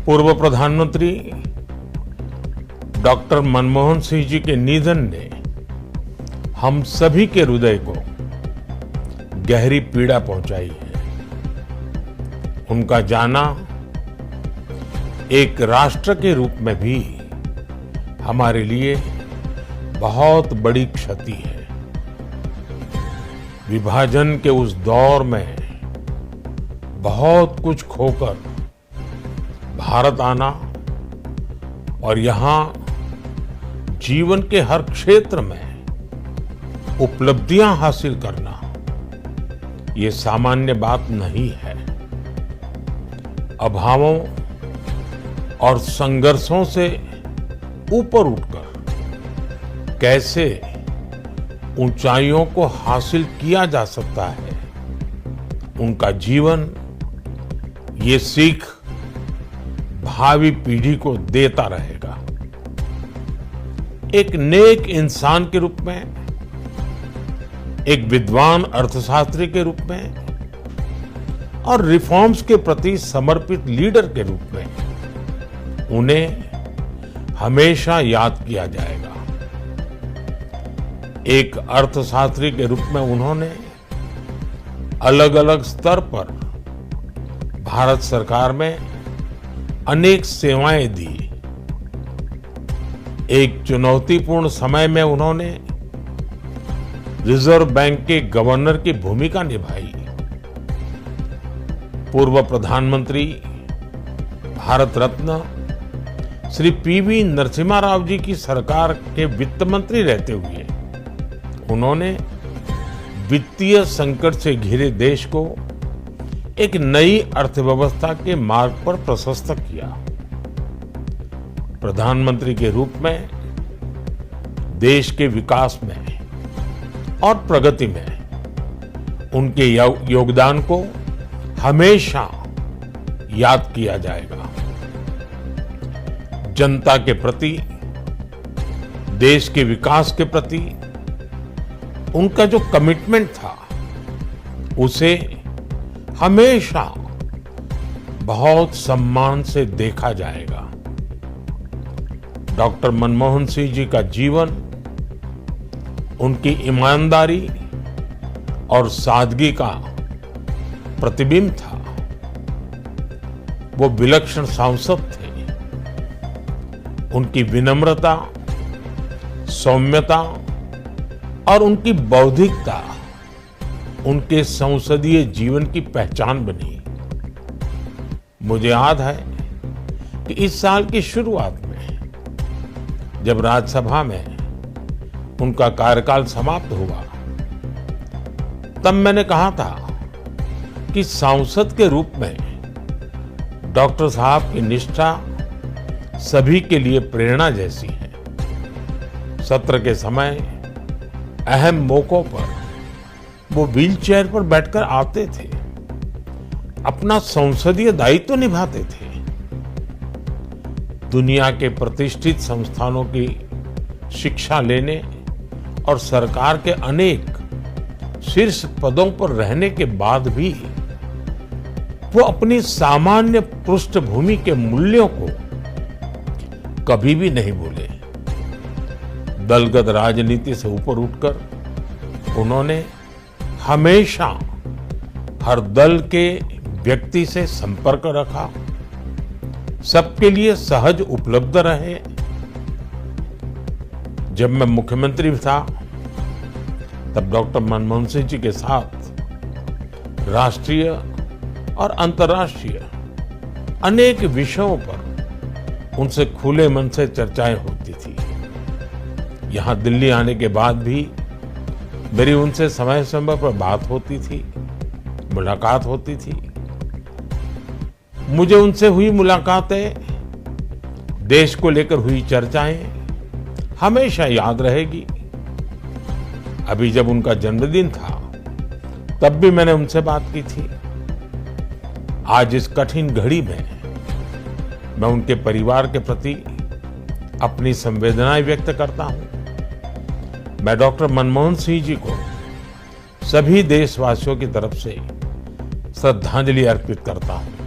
पूर्व प्रधानमंत्री डॉक्टर मनमोहन सिंह जी के निधन ने हम सभी के हृदय को गहरी पीड़ा पहुंचाई है। उनका जाना एक राष्ट्र के रूप में भी हमारे लिए बहुत बड़ी क्षति है। विभाजन के उस दौर में बहुत कुछ खोकर भारत आना और यहां जीवन के हर क्षेत्र में उपलब्धियां हासिल करना ये सामान्य बात नहीं है। अभावों और संघर्षों से ऊपर उठकर कैसे ऊंचाइयों को हासिल किया जा सकता है, उनका जीवन ये सीख भावी पीढ़ी को देता रहेगा। एक नेक इंसान के रूप में, एक विद्वान अर्थशास्त्री के रूप में और रिफॉर्म्स के प्रति समर्पित लीडर के रूप में उन्हें हमेशा याद किया जाएगा। एक अर्थशास्त्री के रूप में उन्होंने अलग अलग स्तर पर भारत सरकार में अनेक सेवाएं दी। एक चुनौतीपूर्ण समय में उन्होंने रिजर्व बैंक के गवर्नर की भूमिका निभाई। पूर्व प्रधानमंत्री भारत रत्न श्री पीवी नरसिम्हा राव जी की सरकार के वित्त मंत्री रहते हुए उन्होंने वित्तीय संकट से घिरे देश को एक नई अर्थव्यवस्था के मार्ग पर प्रशस्त किया। प्रधानमंत्री के रूप में देश के विकास में और प्रगति में उनके योगदान को हमेशा याद किया जाएगा। जनता के प्रति, देश के विकास के प्रति उनका जो कमिटमेंट था उसे हमेशा बहुत सम्मान से देखा जाएगा। डॉक्टर मनमोहन सिंह जी का जीवन उनकी ईमानदारी और सादगी का प्रतिबिंब था। वो विलक्षण सांसद थे। उनकी विनम्रता, सौम्यता और उनकी बौद्धिकता उनके संसदीय जीवन की पहचान बनी। मुझे याद है कि इस साल की शुरुआत में जब राज्यसभा में उनका कार्यकाल समाप्त हुआ तब मैंने कहा था कि सांसद के रूप में डॉक्टर साहब की निष्ठा सभी के लिए प्रेरणा जैसी है। सत्र के समय अहम मौकों पर वो व्हीलचेयर पर बैठकर आते थे, अपना संसदीय दायित्व निभाते थे। दुनिया के प्रतिष्ठित संस्थानों की शिक्षा लेने और सरकार के अनेक शीर्ष पदों पर रहने के बाद भी वो अपनी सामान्य पृष्ठभूमि के मूल्यों को कभी भी नहीं भूले। दलगत राजनीति से ऊपर उठकर उन्होंने हमेशा हर दल के व्यक्ति से संपर्क रखा, सबके लिए सहज उपलब्ध रहे। जब मैं मुख्यमंत्री था तब डॉक्टर मनमोहन सिंह जी के साथ राष्ट्रीय और अंतर्राष्ट्रीय अनेक विषयों पर उनसे खुले मन से चर्चाएं होती थी। यहां दिल्ली आने के बाद भी मेरी उनसे समय समय पर बात होती थी, मुलाकात होती थी। मुझे उनसे हुई मुलाकातें, देश को लेकर हुई चर्चाएं हमेशा याद रहेगी। अभी जब उनका जन्मदिन था तब भी मैंने उनसे बात की थी। आज इस कठिन घड़ी में मैं उनके परिवार के प्रति अपनी संवेदनाएं व्यक्त करता हूं। मैं डॉक्टर मनमोहन सिंह जी को सभी देशवासियों की तरफ से श्रद्धांजलि अर्पित करता हूं।